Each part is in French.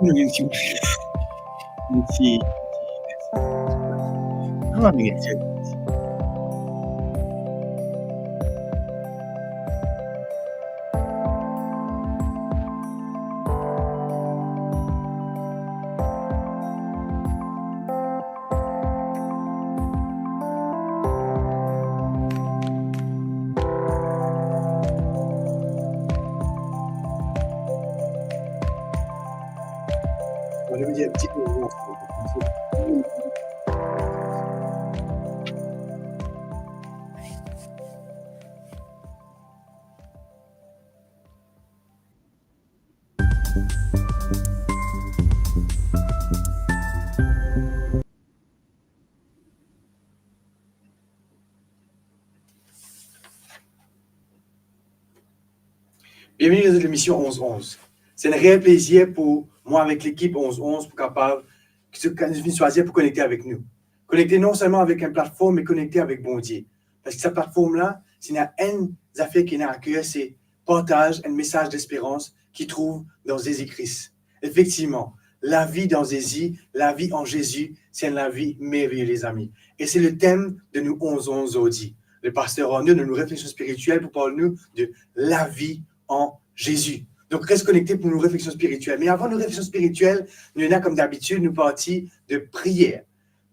Merci. Merci. Ah, merci. On avait dit un petit peu. Bienvenue dans l'émission 11-11. C'est un réel plaisir pour moi, avec l'équipe 11-11, pour capable de choisir pour connecter avec nous. Connecter non seulement avec une plateforme, mais connecter avec Bon Dieu. Parce que cette plateforme-là, s'il y a une affaire qui est à cœur, c'est partage un message d'espérance qui trouve dans Jésus-Christ. Effectivement, la vie dans Jésus, la vie en Jésus, c'est la vie merveilleuse, les amis. Et c'est le thème de nous 11-11 aujourd'hui. Le pasteur en nous, de nos réflexions spirituelles, pour parler nous de la vie en Jésus. Donc, reste connecté pour nos réflexions spirituelles. Mais avant nos réflexions spirituelles, nous avons comme d'habitude, nous partis de prière.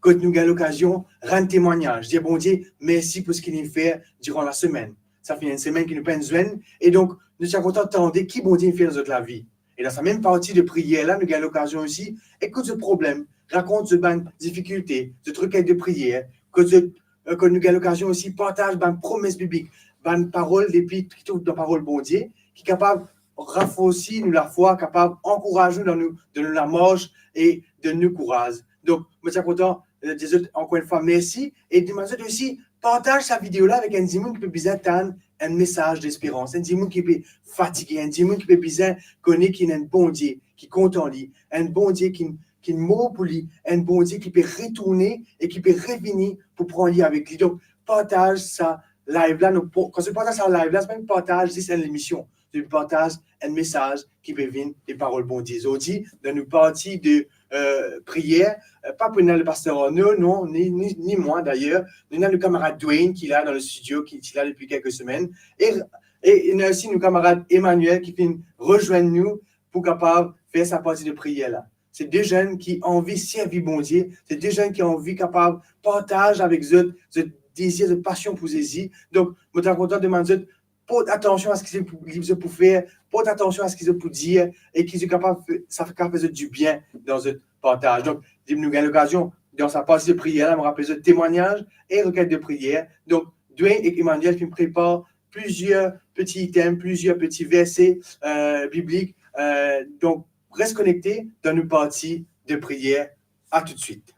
Quand nous avons l'occasion, rendre témoignage. Dire, bon Dieu, merci pour ce qu'il nous fait durant la semaine. Ça fait une semaine qui nous peine joindre. Et donc, nous sommes contents d'entendre qui bon Dieu nous fait dans notre vie. Et dans sa même partie de prière-là, nous avons l'occasion aussi, écoute ce problème, raconte ce ban difficulté, ce truc de prière, que nous avons l'occasion aussi, partage ban promesse biblique, ban parole, depuis qui trouve dans la parole bon Dieu, qui est capable renforcer nous la foi, capable d'encourager dans nous la marche et de nous courage. Donc, je suis content de dire encore une fois merci et de me aussi partage sa vidéo-là avec un dimon qui peut bien attendre un message d'espérance, un dimon qui peut fatiguer, un dimon qui peut bien connaître qu'il y a un bon Dieu qui compte en lui, un bon Dieu qui mort pour lui, un bon Dieu qui peut retourner et qui peut revenir pour prendre lui avec lui. Donc, partage ça live-là. Quand tu partages ça live-là, c'est pas un partage, c'est une émission. Tu partages un message qui peut venir des paroles bon Dieu. Aujourd'hui, dans nos parties de prière, pas pour le pasteur Arnaud, non, ni moi d'ailleurs. Nous avons le camarade Dwayne qui est là dans le studio, qui est là depuis quelques semaines. Et nous avons aussi nos camarades Emmanuel qui viennent rejoindre nous pour capable faire sa partie de prière là. C'est des jeunes qui ont envie de servir bon Dieu. C'est des jeunes qui ont envie capable de partager avec eux ce désir, de passion pour Jésus. Donc, je suis content de demander porte attention à ce qu'ils ont pour faire, porte attention à ce qu'ils ont pour dire et qu'ils sont capables, ça fait capable de faire du bien dans ce partage. Donc, nous avons l'occasion, dans sa partie de prière, me rappeler ce témoignage et requête de prière. Donc, Dwayne et Emmanuel qui me préparent plusieurs petits thèmes, plusieurs petits versets bibliques. Donc, reste connecté dans nos parties de prière. À tout de suite.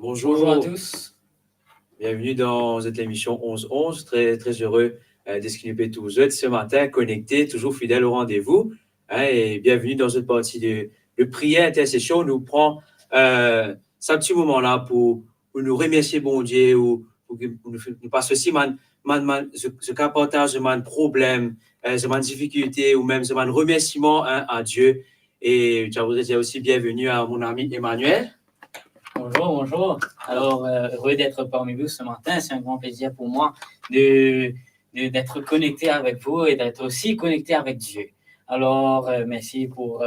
Bonjour à tous. Bienvenue dans cette émission 11-11. Très, très heureux d'esquiner tous vous êtes ce matin, connectés, toujours fidèles au rendez-vous. Et bienvenue dans cette partie de prière, intercession. Nous prend ce petit moment-là pour nous remercier, bon Dieu, ou pour nous passer aussi ce qu'un partage de problème, de difficulté, ou même de remerciement à Dieu. Et je voudrais dire aussi bienvenue à mon ami Emmanuel. Bonjour. Alors, heureux d'être parmi vous ce matin. C'est un grand plaisir pour moi d'être connecté avec vous et d'être aussi connecté avec Dieu. Alors, merci pour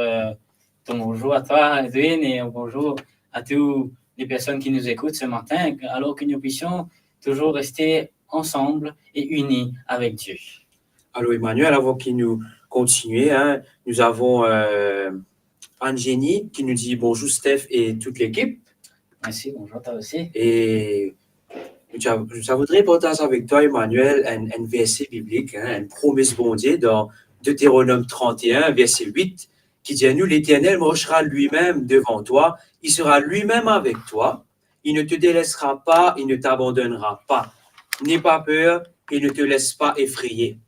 ton bonjour à toi, Edwin, et bonjour à toutes les personnes qui nous écoutent ce matin, alors que nous puissions toujours rester ensemble et unis avec Dieu. Alors, Emmanuel, avant qu'il nous continue, nous avons Anne-Génie qui nous dit bonjour, Steph et toute l'équipe. Merci, bonjour toi aussi. Et je voudrais partager avec toi, Emmanuel, un verset biblique, une promesse bon Dieu dans Deutéronome 31, verset 8, qui dit à nous, l'Éternel marchera lui-même devant toi, il sera lui-même avec toi, il ne te délaissera pas, il ne t'abandonnera pas. N'aie pas peur, il ne te laisse pas effrayer.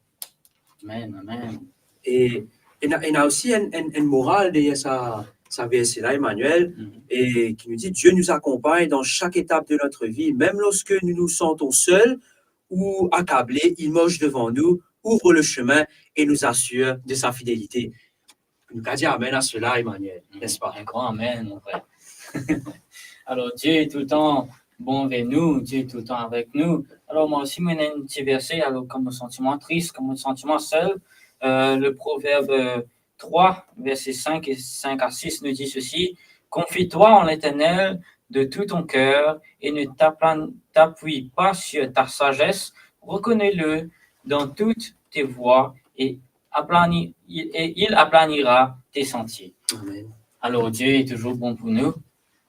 Amen. Et il y a aussi une morale derrière ça verset-là, Emmanuel, Mhm. et qui nous dit, Dieu nous accompagne dans chaque étape de notre vie, même lorsque nous nous sentons seuls ou accablés, il marche devant nous, ouvre le chemin et nous assure de sa fidélité. Nous avons dit amen à cela, Emmanuel, n'est-ce pas? Un grand amen, mon frère. Alors, Dieu est tout le temps bon avec nous, Dieu est tout le temps avec nous. Alors, moi aussi, j'ai un petit verset, alors, comme un sentiment triste, comme un sentiment seul. Le proverbe 3, versets 5 à 6 nous dit ceci: confie-toi en l'Éternel de tout ton cœur et ne t'appuie pas sur ta sagesse. Reconnais-le dans toutes tes voies et il aplanira tes sentiers. Amen. Alors, Dieu est toujours bon pour nous,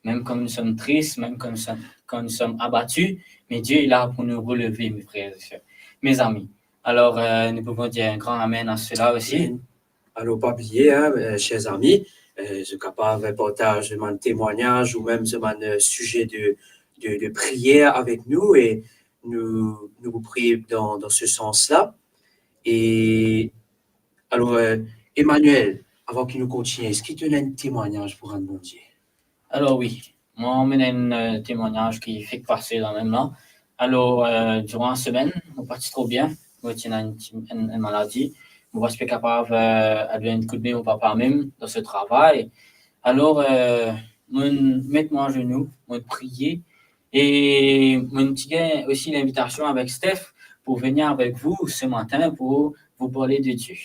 même quand nous sommes tristes, même quand nous sommes abattus, mais Dieu est là pour nous relever, mes frères et sœurs, mes amis. Alors, nous pouvons dire un grand amen à cela aussi. Amen. Alors, pas oublier, chers amis, je suis capable de partager mon témoignage ou même mon sujet de prière avec nous et nous vous prions dans ce sens-là. Et alors, Emmanuel, avant qu'il nous continue, est-ce qu'il te donne un témoignage pour un bon Dieu? Alors oui, moi, on a un témoignage qui fait passer dans le même là. Alors, durant la semaine, on n'est pas trop bien. Moi, j'ai une maladie. Je ne suis pas capable de donner un coup de main au papa même dans ce travail. Alors, mettre-moi à genoux, me prier. Et j'ai aussi l'invitation avec Steph pour venir avec vous ce matin pour vous parler de Dieu.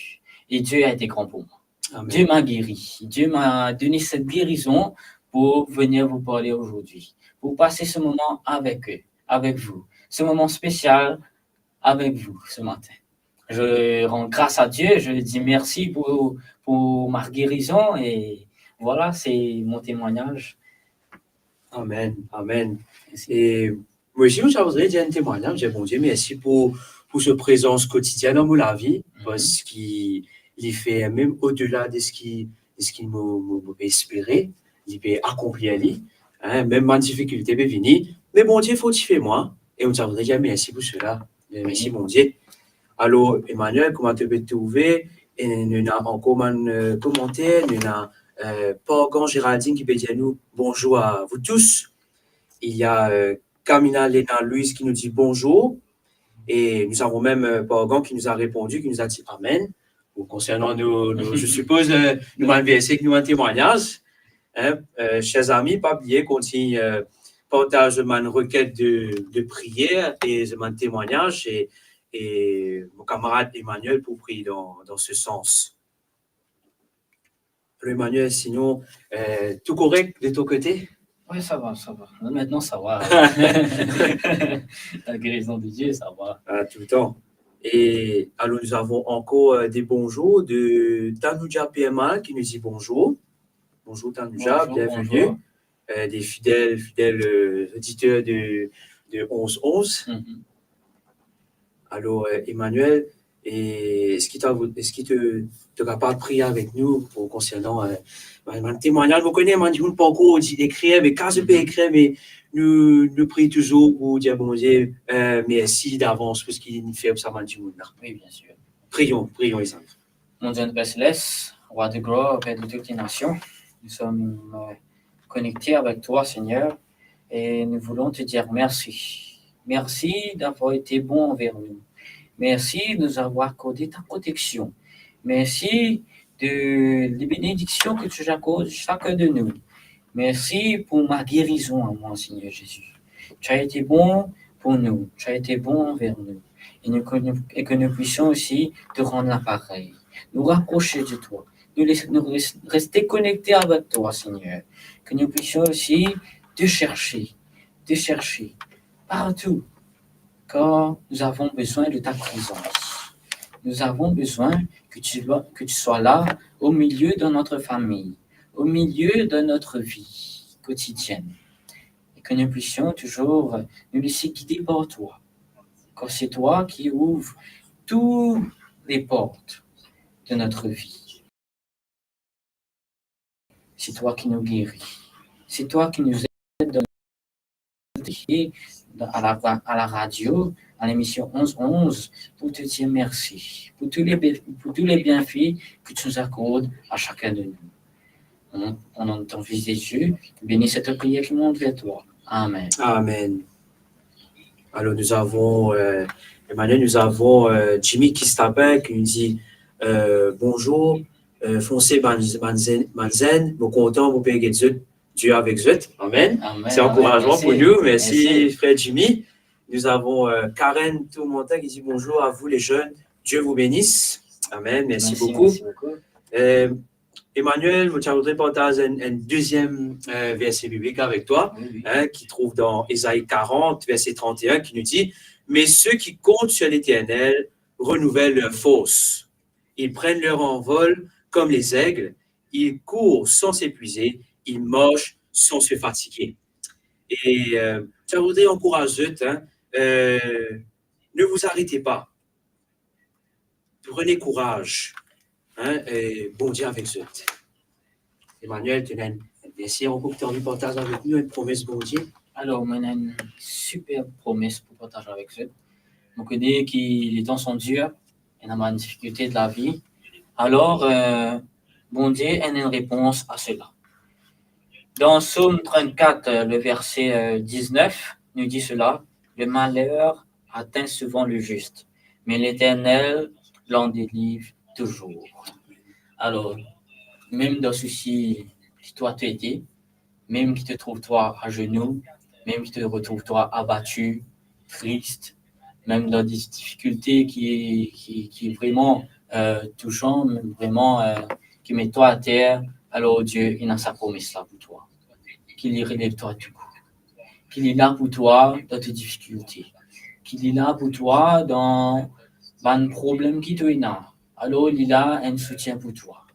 Et Dieu a été grand pour moi. Amen. Dieu m'a guéri. Dieu m'a donné cette guérison pour venir vous parler aujourd'hui, pour passer ce moment avec eux, avec vous, ce moment spécial avec vous ce matin. Je rends grâce à Dieu, je dis merci pour ma guérison et voilà, c'est mon témoignage. Amen, amen. Et moi aussi, je voudrais dire un témoignage. J'ai bon Dieu, merci pour cette présence quotidienne dans ma vie, parce qu'il fait même au-delà de ce qu'il m'a espéré, il peut accomplir, même ma difficulté peut venir. Mais bon Dieu, faut-il moi. Et on voudrait dire merci pour cela. Merci, bon Dieu. Alors, Emmanuel, comment tu peux te trouver? Et nous avons encore un commentaire, nous avons Paul Géraldine qui peut dire nous bonjour à vous tous. Il y a Camina Léna Louise qui nous dit bonjour. Et nous avons même Paul qui nous a répondu, qui nous a dit amen. Ou concernant nous je suppose, nous avons versé que nous un témoignage. Chers amis, pas oublier qu'on partage une requête de prière et un témoignage. Et mon camarade Emmanuel pour prier dans ce sens. Emmanuel, sinon, tout correct de ton côté? Oui, ça va. Maintenant, ça va. La guérison de Dieu, ça va. Tout le temps. Et alors, nous avons encore des bonjours de Tanuja PMA qui nous dit bonjour. Bonjour Tanuja, bienvenue. Bonjour. Des fidèles auditeurs de 11-11. Mm-hmm. Alors, Emmanuel, est-ce qu'il te capable de prier avec nous pour concernant un témoignage? Vous connaissez, je ne peux pas encore écrire, mais quand je peux écrire, mais nous prions toujours pour dire bon Dieu, merci d'avance pour ce qu'il nous fait pour ça. Oui, bien sûr. Prions, Isaac. Mon Dieu de Père Céleste, roi de gloire, Père de toutes les nations, nous sommes connectés avec toi, Seigneur, et nous voulons te dire merci. Merci d'avoir été bon envers nous. Merci de nous avoir accordé ta protection. Merci des bénédictions que tu accordes chacun de nous. Merci pour ma guérison à moi, Seigneur Jésus. Tu as été bon pour nous. Tu as été bon envers nous. Et que nous puissions aussi te rendre l'appareil, nous rapprocher de toi, nous rester connectés avec toi, Seigneur. Que nous puissions aussi te chercher partout, car nous avons besoin de ta présence. Nous avons besoin que tu sois là, au milieu de notre famille, au milieu de notre vie quotidienne. Et que nous puissions toujours nous laisser guider par toi, car c'est toi qui ouvres toutes les portes de notre vie. C'est toi qui nous guéris. C'est toi qui nous aides à la radio, à l'émission 11-11, pour te dire merci, pour tous les bienfaits que tu nous accordes à chacun de nous. Au nom de ton Fils Jésus, bénis cette prière qui monte vers toi. Amen. Amen. Alors, nous avons, Emmanuel, nous avons Jimmy Kistapin qui nous dit bonjour, foncez Manzen, nous comptons vous payer Dieu avec Dieu. Amen. Amen. C'est encourageant pour nous. Merci, Merci. frère Jimmy. Nous avons Karen Toumonta qui dit bonjour à vous les jeunes. Dieu vous bénisse. Amen. Merci beaucoup. Merci beaucoup. Emmanuel, je voudrais partager un deuxième verset biblique avec toi, Oui. qui trouve dans Ésaïe 40, verset 31, qui nous dit « Mais ceux qui comptent sur l'Éternel renouvellent leur force. Ils prennent leur envol comme les aigles, ils courent sans s'épuiser, ils marchent sans se fatiguer. » Et je voudrais encourager, ne vous arrêtez pas. Prenez courage. Et bon Dieu avec eux. Emmanuel, tu as un verset encore que tu as envie de partager avec nous, une promesse bon Dieu. Alors, on a une super promesse pour partager avec eux. On connaît que les temps sont durs, et on a une difficulté de la vie. Alors, bon Dieu a une réponse à cela. Dans Psaume 34, le verset 19, nous dit cela: le malheur atteint souvent le juste, mais l'Éternel l'en délivre toujours. Alors, même dans ceci qui toi t'as été, même qui te trouve toi à genoux, même qui te retrouve toi abattu, triste, même dans des difficultés qui est vraiment touchant, même vraiment qui met toi à terre, alors Dieu, il a sa promesse là pour toi. Qu'il y relève toi du coup. Qu'il est là pour toi dans tes difficultés. Qu'il est là pour toi dans un problème qui te a. Alors, il est là un soutien pour toi.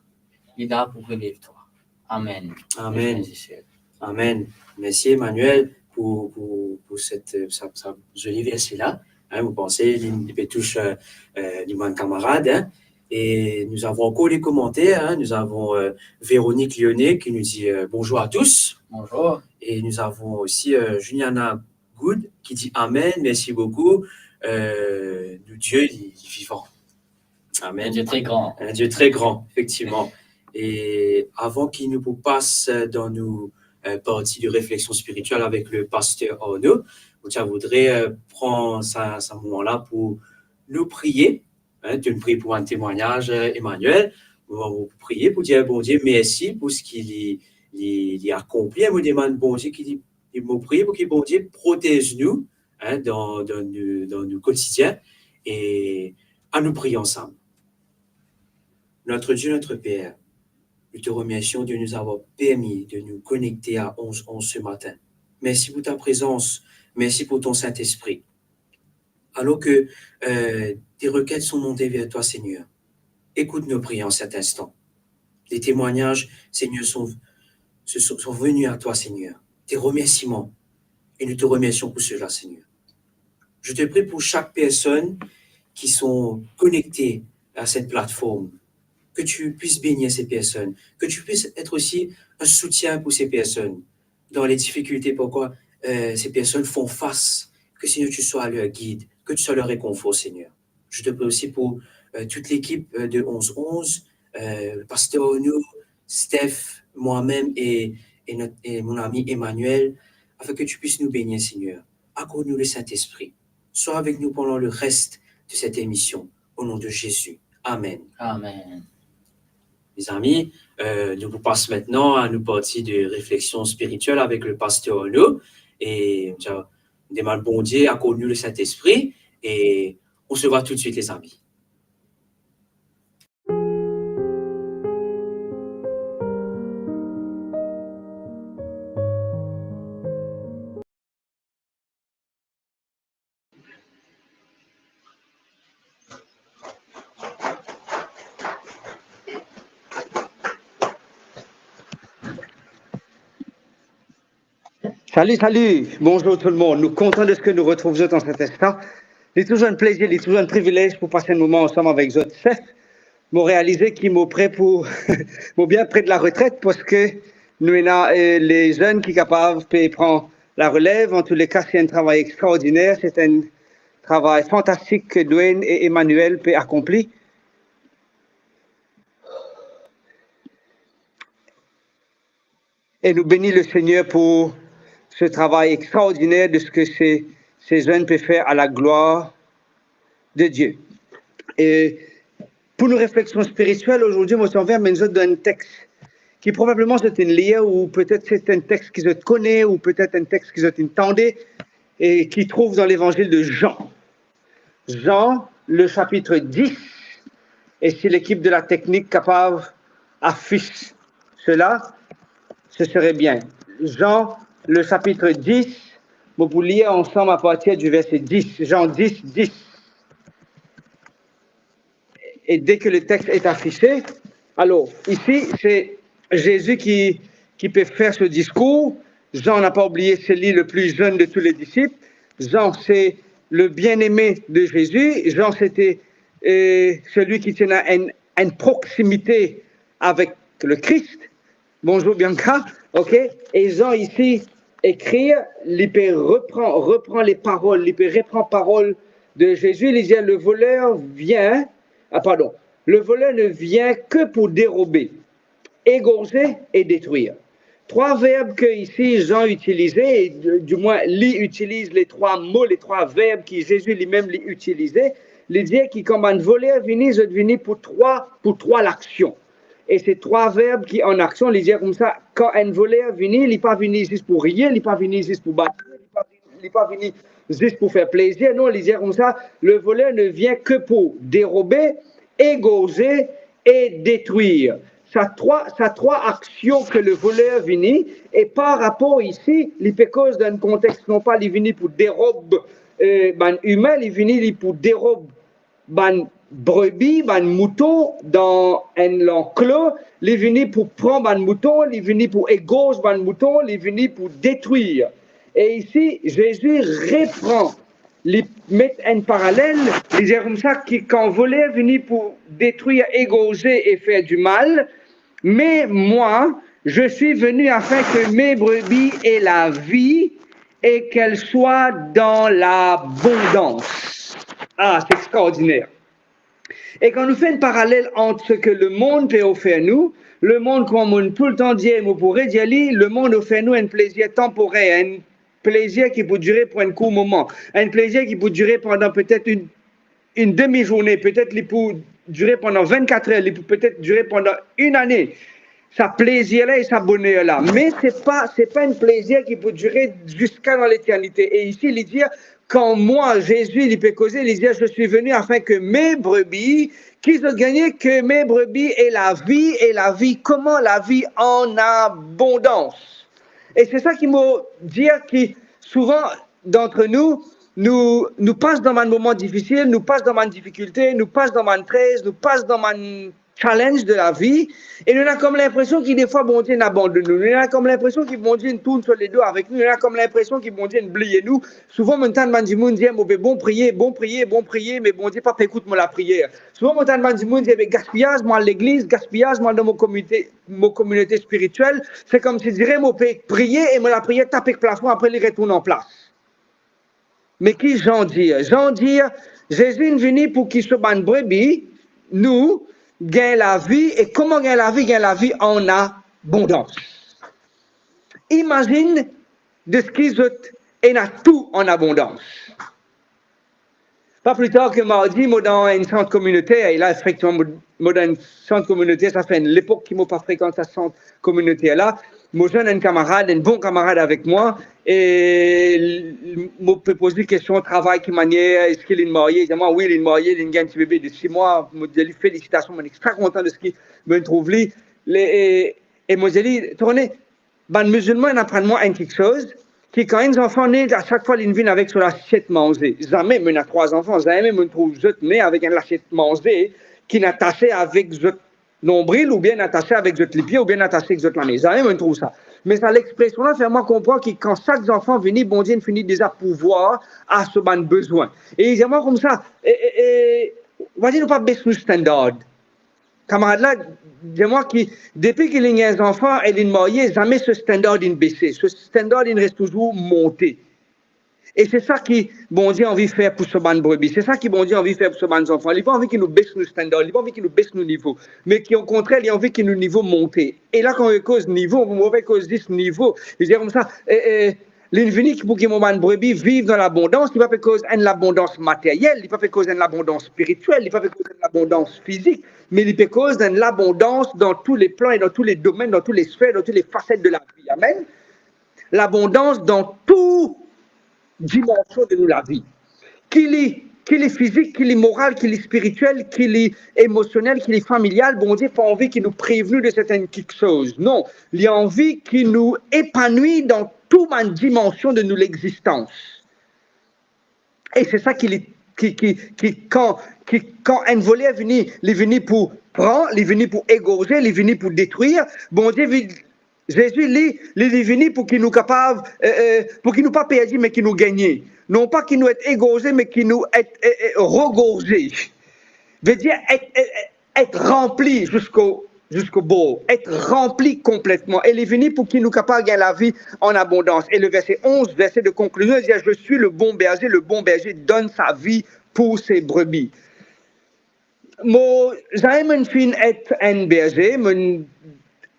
Il est là pour relever toi. Amen. Amen. Amen. Merci Emmanuel pour cette jolie verset-là. Vous pensez, il touche mon camarade. Et nous avons encore des commentaires. Nous avons Véronique Lyonnais qui nous dit bonjour à tous. Bonjour. Et nous avons aussi Juliana Good qui dit Amen, merci beaucoup. Dieu est vivant. Amen. Un Dieu très grand. Un Dieu très grand, effectivement. Et avant qu'il nous passe dans nos parties de réflexion spirituelle avec le pasteur Arnaud, je voudrais prendre ce moment-là pour nous prier. Tu nous pries pour un témoignage, Emmanuel. On va vous prier pour dire, bon Dieu, merci pour ce qu'il a accompli. On me demande, bon Dieu, il m'a prié pour que bon Dieu protège-nous dans nos quotidiens et à nous prier ensemble. Notre Dieu, notre Père, nous te remercions de nous avoir permis de nous connecter à 11 ce matin. Merci pour ta présence. Merci pour ton Saint-Esprit. Alors que tes requêtes sont montées vers toi, Seigneur, écoute nos prières en cet instant. Les témoignages, Seigneur, sont venus à toi, Seigneur. Tes remerciements. Et nous te remercions pour cela, Seigneur. Je te prie pour chaque personne qui sont connectées à cette plateforme, que tu puisses bénir ces personnes, que tu puisses être aussi un soutien pour ces personnes dans les difficultés, pourquoi ces personnes font face, que Seigneur, tu sois leur guide, que tu sois leur réconfort, Seigneur. Je te prie aussi pour toute l'équipe de 11-11, le pasteur Ono, Steph, moi-même et mon ami Emmanuel, afin que tu puisses nous bénir, Seigneur. Accorde-nous le Saint-Esprit. Sois avec nous pendant le reste de cette émission. Au nom de Jésus. Amen. Amen. Mes amis, nous vous passons maintenant à nos parties de réflexion spirituelle avec le pasteur Ono. Et demande bon Dieu, accorde-nous le Saint-Esprit. Et on se voit tout de suite, les amis. Salut, bonjour tout le monde. Nous sommes contents de ce que nous retrouvons dans cet instant. C'est toujours un plaisir, c'est toujours un privilège pour passer un moment ensemble avec vous. Chef, m'ont réalisé qu'ils m'ont prêt pour, bien près de la retraite parce que nous avons les jeunes qui sont capables de prendre la relève. En tous les cas, c'est un travail extraordinaire. C'est un travail fantastique que Dwayne et Emmanuel ont accompli. Et nous bénissons le Seigneur pour ce travail extraordinaire de ce que ces jeunes peuvent faire à la gloire de Dieu. Et pour nos réflexions spirituelles, aujourd'hui, moi, je vais vous donner un texte qui probablement c'est une lire, ou peut-être c'est un texte que je connais, ou peut-être un texte que je entendais, et qui trouve dans l'évangile de Jean. Jean, le chapitre 10, et si l'équipe de la technique capable affiche cela, ce serait bien. Jean, le chapitre 10, vous pouvez lire ensemble à partir du verset 10. Jean 10, 10. Et dès que le texte est affiché, alors ici, c'est Jésus qui peut faire ce discours. Jean n'a pas oublié, c'est lui le plus jeune de tous les disciples. Jean, c'est le bien-aimé de Jésus. Jean, c'était celui qui tenait une proximité avec le Christ. Bonjour Bianca, ok. Et Jean ici écrit, il reprend les paroles, il reprend parole de Jésus. Il dit le voleur vient, le voleur ne vient que pour dérober, égorger et détruire. Trois verbes que ici Jean utilisait, et du moins lui utilise les trois mots, les trois verbes que Jésus lui-même utilisait. Il dit que quand un voleur vient, je venu pour trois l'action. Et ces trois verbes qui en action, il dit comme ça, quand un voleur vient, il n'est pas venu juste pour rien, il n'est pas venu juste pour battre, il n'est pas venu juste pour faire plaisir. Non, il dit comme ça, le voleur ne vient que pour dérober, égorger et détruire. Ça trois actions que le voleur vient, et par rapport ici, il peut cause d'un contexte, non pas il vient pour dérober humain, il vient pour dérober brebis, mouton dans un enclos, il est venu pour prendre un mouton, il est venu pour égorger un mouton, il est venu pour détruire. Et ici, Jésus reprend, il met un parallèle, il dit comme ça, que quand voleur est venu pour détruire, égorger et faire du mal, mais moi, je suis venu afin que mes brebis aient la vie et qu'elles soient dans l'abondance. Ah, c'est extraordinaire. Et quand nous faisons un parallèle entre ce que le monde peut offrir nous, le monde, comme on tout le temps dit, on pourrait dire, le monde offre nous un plaisir temporaire, un plaisir qui peut durer pour un court moment, un plaisir qui peut durer pendant peut-être une demi-journée, peut-être il peut durer pendant 24 heures, il peut peut-être durer pendant une année. Ça plaisir-là et ça bonheur-là. Mais c'est pas un plaisir qui peut durer jusqu'à dans l'éternité. Et ici, il dit, quand moi, Jésus, il peut causer, il dit, je suis venu afin que mes brebis, qu'ils ont gagné, que mes brebis aient la vie, et la vie, comment la vie en abondance. Et c'est ça qui m'a dit que souvent, d'entre nous passons dans un moment difficile, nous passons dans une difficulté, nous passons dans une crise, nous passons dans un challenge de la vie, et nous avons comme l'impression qu'il des fois, bon Dieu, n'abandonne nous. Nous avons comme l'impression qu'il bon Dieu nous tourne sur les dos avec nous. Nous avons comme l'impression qu'il bon Dieu nous oublie nous. Souvent, mon temps de monde dit, bon prier, mais bon Dieu, papa, écoute-moi la prière. Souvent, mon temps de monde dit, gaspillage, moi à l'église, gaspillage, moi dans mon communauté spirituelle. C'est comme si je dirais, moi, prier, et moi la prière, taper le plafond, après, il retourne en place. Mais qui Jean dit? Jean dit, Jésus est venu pour qu'il soit une brebis, nous, gagne la vie, et comment gagne la vie? Gagne la vie en abondance. Imagine de ce qu'ils ont, et a tout en abondance. Pas plus tard que mardi, moi dans un centre communautaire, et là, effectivement, moi dans un centre communautaire, ça fait l'époque qui m'a pas fréquenté ce centre communautaire-là. Moi, j'ai un camarade, un bon camarade avec moi, et m'a posé une question, travail, qui manière, est-ce qu'il est marié? Il dit, moi, oui, il est marié, il a un petit bébé de 6 mois, je lui dis, félicitations, je suis très content de ce qu'il me trouve là. Et moi, je lui dis, tournez, les musulmans apprennent moi quelque chose, qui quand un enfant naît, à chaque fois, ils viennent avec sur l'assiette mangée. Jamais, mais il y a 3 enfants, jamais, je trouve, je né avec une assiette mangée, qui est attachée avec nombril, ou bien attaché avec les pieds, ou bien attaché avec la maison. Jamais, je trouve ça. Mais ça, l'expression-là, fait moi comprendre que quand chaque enfant vient, bon Dieu finit déjà pouvoir à ce besoin. Et il dit, moi, comme ça, vas-y, nous pas baisser le standard. Camarade-là, dis-moi que depuis qu'il y a un enfant et il est marié, jamais ce standard n'est baissé. Ce standard, il reste toujours monté. Et c'est ça qui, bon Dieu, a envie de faire pour ce ban brebis. C'est ça qui, bon Dieu, a envie de faire pour ce ban enfants. Il n'a pas envie qu'ils nous baissent nos standards, il n'a pas envie qu'ils nous baissent nos niveaux. Mais qui, au contraire, il a envie que nos niveaux montent. Et là, quand on cause niveau, on va cause 10 niveaux. Il dit comme ça, l'infini pour que mon ban brebis vive dans l'abondance, il ne va pas cause de l'abondance matérielle, il ne va pas cause de l'abondance spirituelle, il ne va pas cause de l'abondance physique, mais il peut cause de l'abondance dans tous les plans et dans tous les domaines, dans toutes les sphères, dans toutes les facettes de la vie. Amen. L'abondance dans toute dimension de la vie. Qu'il est physique, qu'il est moral, qu'il est spirituel, qu'il est émotionnel, qu'il est familial, bon Dieu, pas envie qu'il nous prévenue de certaines quelque chose. Non, il a envie qu'il nous épanouit dans toute une dimension de notre existence. Et c'est ça quand un volet est venu, il est venu pour prendre, il est venu pour égorger, il est venu pour détruire. Bon Dieu, Jésus, il est venu pour qu'il nous capable, pour qu'il nous pas perdus, mais qu'il nous gagne. Non pas qu'il nous est égorgé, mais qu'il nous est regorgé. Veut dire être rempli jusqu'au bout, être rempli complètement. Et il est venu pour qu'il nous capable de gagner la vie en abondance. Et le verset 11, verset de conclusion, il dit, je suis le bon berger donne sa vie pour ses brebis. Moi, j'aime être un berger,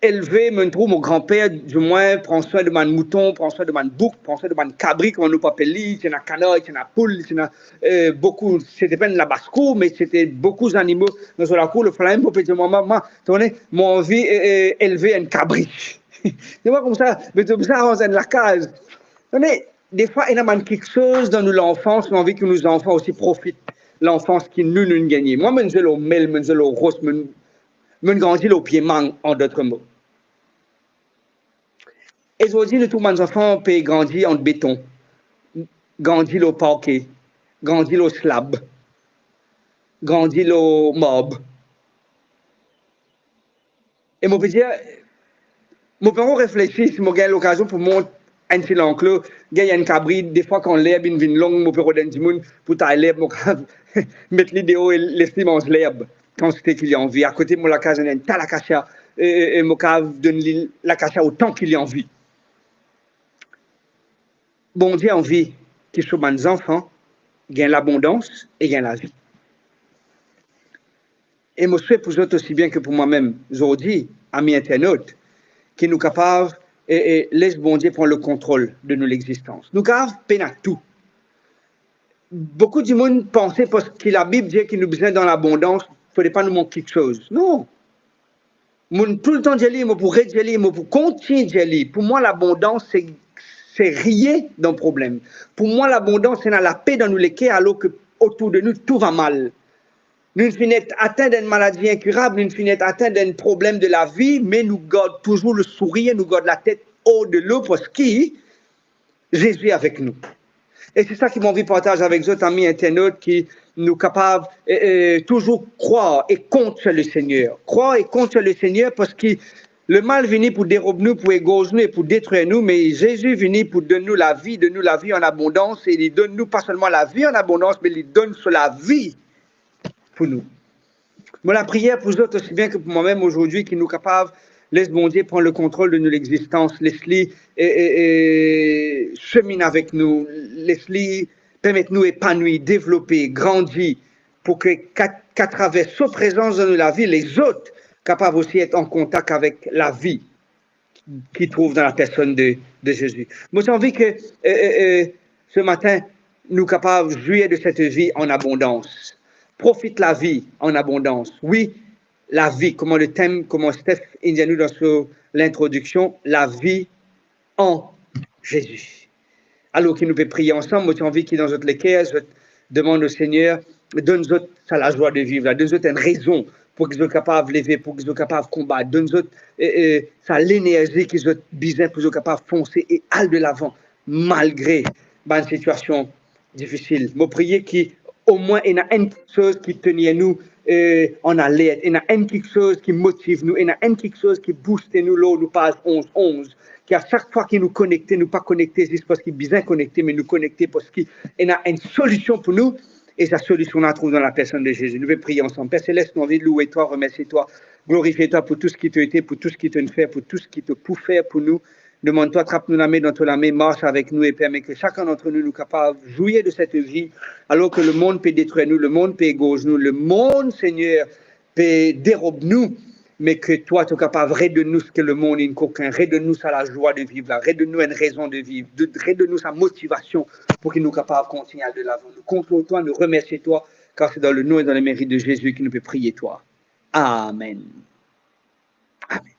élevé, mon grand-père, du moins, prend soin de mon mouton, prend soin de mon bouc, prend soin de mon cabri, comme on nous appelle, il y a canard, il y a poule, il y a beaucoup, c'était pas de la basse-cour, mais c'était beaucoup d'animaux dans la cour. Le flamme, pour dire, maman, mon envie élever un cabri. C'est moi comme ça, mais comme ça, on est dans la case. Des fois, il y a quelque chose dans l'enfance, mais on envie que nos enfants aussi profitent de l'enfance qui nous gagnent. Moi, je suis au mel, je suis au rose, je grandis au pied mangue, en d'autres mots. Et aujourd'hui, tous mes enfants peuvent grandir en béton, grandir au parquet, grandir au slab, grandir au mob. Et mon petit, mon père réfléchit, si j'ai l'occasion pour mon un petit enclos, il y a une cabri, des fois quand l'herbe vient longue, mon père donne du monde pour tailler l'herbe, mettre l'idéo et laisser manger l'herbe. Quand c'était qu'il y a envie. À côté de la case, il y a un tas d'acacia, et mon cave donne l'acacia autant qu'il y a envie. Bon Dieu a envie que sur mes enfants gagnent l'abondance et gagnent la vie. Et je souhaite pour eux aussi bien que pour moi-même, aujourd'hui, amis internautes, qui nous capables et laisse bon Dieu prendre le contrôle de notre existence. Nous capables peine à tout. Beaucoup de monde pensait parce que la Bible dit qu'il nous besoin dans l'abondance, il ne faudrait pas nous manquer quelque chose. Non. Tout le temps, je pour rédiger, pour continuer. Pour moi, l'abondance, c'est rien d'un problème. Pour moi, l'abondance, c'est dans la paix dans nous les cœurs, alors que autour de nous, tout va mal. Nous finissons atteints d'une maladie incurable, nous finissons atteints d'un problème de la vie, mais nous gardons toujours le sourire, nous gardons la tête haut de l'eau parce que Jésus est avec nous. Et c'est ça qui m'a envie de partager avec vous, amis internautes, qui nous capables toujours croire et compter sur le Seigneur. Croire et compter sur le Seigneur parce que le mal vient pour dérober nous, pour égorger nous et pour détruire nous, mais Jésus vient pour donner nous la vie en abondance, et il donne nous pas seulement la vie en abondance, mais il donne sur la vie pour nous. Moi, la prière pour vous autres, aussi bien que pour moi-même aujourd'hui, qui nous capables, laisse bon Dieu prendre le contrôle de notre existence, laisse-les cheminer avec nous, laisse-les permettre nous épanouir, développer, grandir, pour qu'à travers sa présence dans la vie, les autres capables aussi d'être en contact avec la vie qu'ils trouvent dans la personne de Jésus. Moi, j'ai envie que ce matin, nous capables de jouir de cette vie en abondance. Profite la vie en abondance. Oui, la vie, comment le thème, comment Steph indique nous dans l'introduction, la vie en Jésus. Alors qu'il nous peut prier ensemble, moi j'ai envie qu'il dans notre cœur, je demande au Seigneur, donne-nous la joie de vivre, donne-nous une raison pour qu'ils soient capables de lever, pour qu'ils soient capables de combattre, donne-nous l'énergie qu'ils ont besoin pour qu'ils soient capables de foncer et aller de l'avant, malgré une situation difficile. Moi prier qu'au moins il y a une chose qui tenait nous en alerte, il y a une quelque chose qui motive nous, il y a une quelque chose qui booste nous, là, nous page 11, qui à chaque fois qu'il nous connecte, nous pas connecter juste parce qu'il est bien connecté, mais nous connecter parce qu'il y a une solution pour nous, et sa solution on la trouve dans la personne de Jésus. Nous allons prier ensemble. Père Céleste, nous avons envie de louer toi, remercier toi, glorifier toi pour tout ce qui t'a été, pour tout ce qui t'a fait, pour tout ce qui t'a pu faire pour nous. Demande-toi, attrape-nous la main dans la main, marche avec nous et permet que chacun d'entre nous nous capable de jouir de cette vie, alors que le monde peut détruire nous, le monde peut égorger nous, le monde, Seigneur, peut dérober nous, mais que toi, tu es capable de redonner-nous ce que le monde n'est qu'aucun, redonne-nous ça la joie de vivre, redonne-nous une raison de vivre, redonne-nous sa motivation pour qu'il nous capable de continuer de l'avant. Nous comptons toi, nous remercions toi, car c'est dans le nom et dans le mérite de Jésus que nous pouvons prier toi. Amen. Amen.